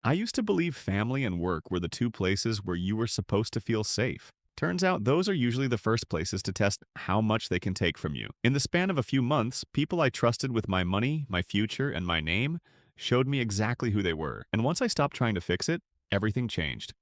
I used to believe family and work were the two places where you were supposed to feel safe. Turns out those are usually the first places to test how much they can take from you. In the span of a few months, people I trusted with my money, my future, and my name showed me exactly who they were. And once I stopped trying to fix it, everything changed.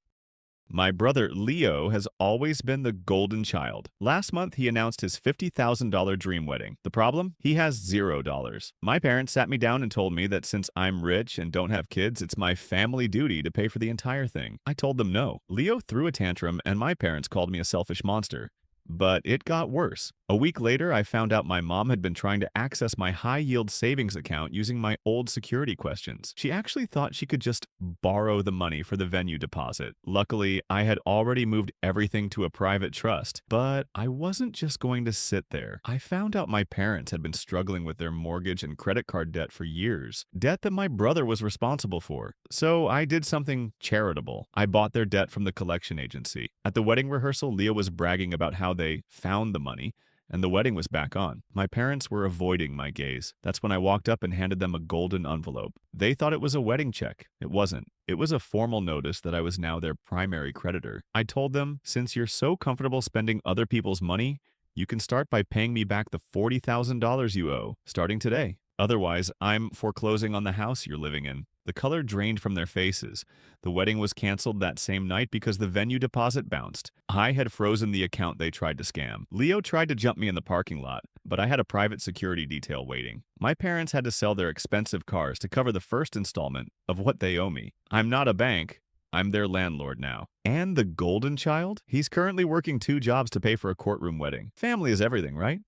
My brother Leo has always been the golden child. Last month, he announced his $50,000 dream wedding. The problem? He has $0. My parents sat me down and told me that since I'm rich and don't have kids, it's my family duty to pay for the entire thing. I told them no. Leo threw a tantrum and my parents called me a selfish monster. But it got worse. A week later, I found out my mom had been trying to access my high-yield savings account using my old security questions. She actually thought she could just borrow the money for the venue deposit. Luckily, I had already moved everything to a private trust. But I wasn't just going to sit there. I found out my parents had been struggling with their mortgage and credit card debt for years, debt that my brother was responsible for. So I did something charitable. I bought their debt from the collection agency. At the wedding rehearsal, Leah was bragging about how they found the money, and the wedding was back on. My parents were avoiding my gaze. That's when I walked up and handed them a golden envelope. They thought it was a wedding check. It wasn't. It was a formal notice that I was now their primary creditor. I told them, since you're so comfortable spending other people's money, you can start by paying me back the $40,000 you owe, starting today. Otherwise, I'm foreclosing on the house you're living in. The color drained from their faces. The wedding was canceled that same night because the venue deposit bounced. I had frozen the account they tried to scam. Leo tried to jump me in the parking lot, but I had a private security detail waiting. My parents had to sell their expensive cars to cover the first installment of what they owe me. I'm not a bank. I'm their landlord now. And the golden child? He's currently working 2 jobs to pay for a courtroom wedding. Family is everything, right?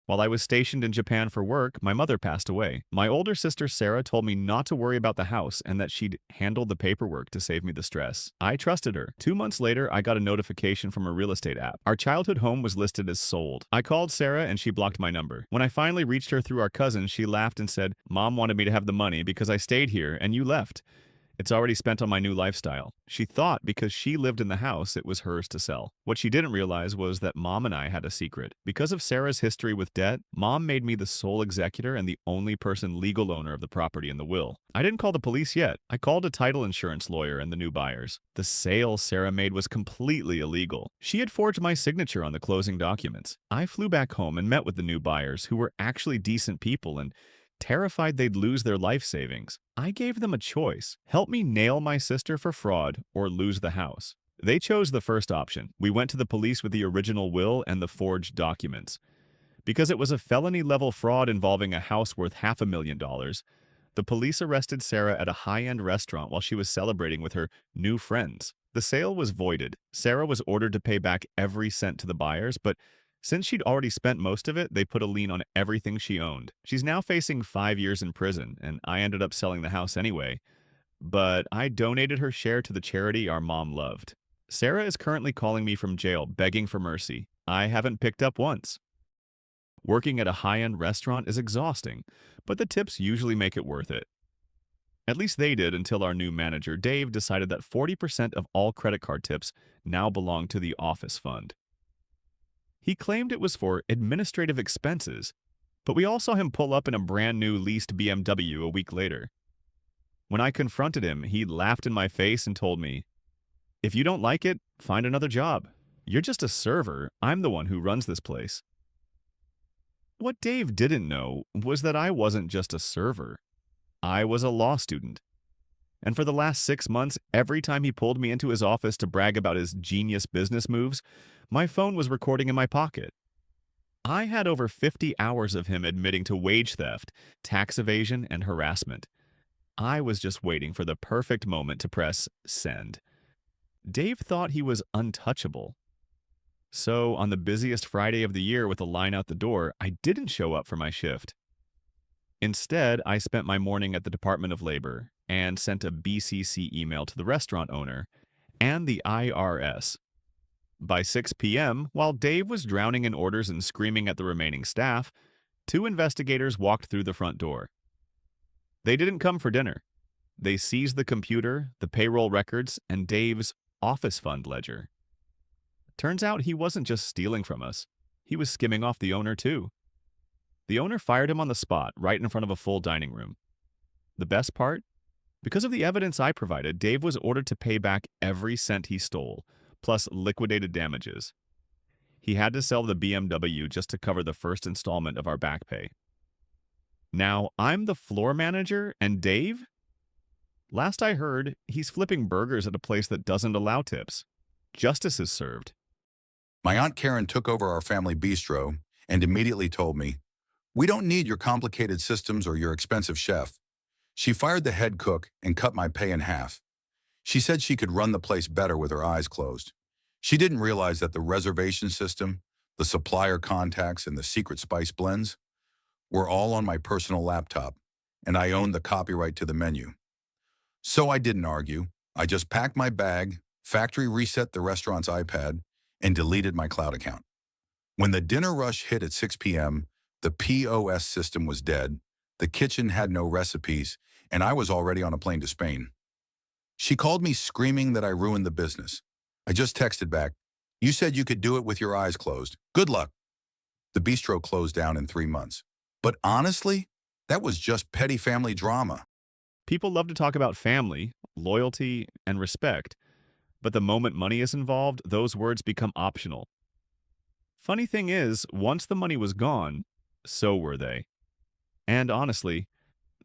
While I was stationed in Japan for work, my mother passed away. My older sister Sarah told me not to worry about the house and that she'd handle the paperwork to save me the stress. I trusted her. 2 months later, I got a notification from a real estate app. Our childhood home was listed as sold. I called Sarah and she blocked my number. When I finally reached her through our cousin, she laughed and said, "Mom wanted me to have the money because I stayed here and you left. It's already spent on my new lifestyle." She thought because she lived in the house, it was hers to sell. What she didn't realize was that Mom and I had a secret. Because of Sarah's history with debt, Mom made me the sole executor and the only person legal owner of the property in the will. I didn't call the police yet. I called a title insurance lawyer and the new buyers. The sale Sarah made was completely illegal. She had forged my signature on the closing documents. I flew back home and met with the new buyers, who were actually decent people and terrified they'd lose their life savings. I gave them a choice: help me nail my sister for fraud or lose the house. They chose the first option. We went to the police with the original will and the forged documents. Because it was a felony-level fraud involving a house worth $500,000, the police arrested Sarah at a high-end restaurant while she was celebrating with her new friends. The sale was voided. Sarah was ordered to pay back every cent to the buyers, but since she'd already spent most of it, they put a lien on everything she owned. She's now facing 5 years in prison, and I ended up selling the house anyway. But I donated her share to the charity our mom loved. Sarah is currently calling me from jail, begging for mercy. I haven't picked up once. Working at a high-end restaurant is exhausting, but the tips usually make it worth it. At least they did until our new manager, Dave, decided that 40% of all credit card tips now belong to the office fund. He claimed it was for administrative expenses, but we all saw him pull up in a brand new leased BMW a week later. When I confronted him, he laughed in my face and told me, "If you don't like it, find another job. You're just a server. I'm the one who runs this place." What Dave didn't know was that I wasn't just a server. I was a law student. And for the last 6 months, every time he pulled me into his office to brag about his genius business moves, my phone was recording in my pocket. I had over 50 hours of him admitting to wage theft, tax evasion, and harassment. I was just waiting for the perfect moment to press send. Dave thought he was untouchable. So, on the busiest Friday of the year with a line out the door, I didn't show up for my shift. Instead, I spent my morning at the Department of Labor and sent a BCC email to the restaurant owner and the IRS. By 6 p.m., while Dave was drowning in orders and screaming at the remaining staff, 2 investigators walked through the front door. They didn't come for dinner. They seized the computer, the payroll records, and Dave's office fund ledger. Turns out he wasn't just stealing from us. He was skimming off the owner, too. The owner fired him on the spot, right in front of a full dining room. The best part? Because of the evidence I provided, Dave was ordered to pay back every cent he stole, plus liquidated damages. He had to sell the BMW just to cover the first installment of our back pay. Now, I'm the floor manager, and Dave? Last I heard, he's flipping burgers at a place that doesn't allow tips. Justice is served. My Aunt Karen took over our family bistro and immediately told me, "We don't need your complicated systems or your expensive chef." She fired the head cook and cut my pay in half. She said she could run the place better with her eyes closed. She didn't realize that the reservation system, the supplier contacts, and the secret spice blends were all on my personal laptop, and I owned the copyright to the menu. So I didn't argue. I just packed my bag, factory reset the restaurant's iPad, and deleted my cloud account. When the dinner rush hit at 6 p.m., the POS system was dead, the kitchen had no recipes, and I was already on a plane to Spain. She called me screaming that I ruined the business. I just texted back, "You said you could do it with your eyes closed. Good luck." The bistro closed down in 3 months. But honestly, that was just petty family drama. People love to talk about family, loyalty, and respect, but the moment money is involved, those words become optional. Funny thing is, once the money was gone, so were they. And honestly,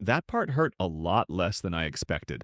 that part hurt a lot less than I expected.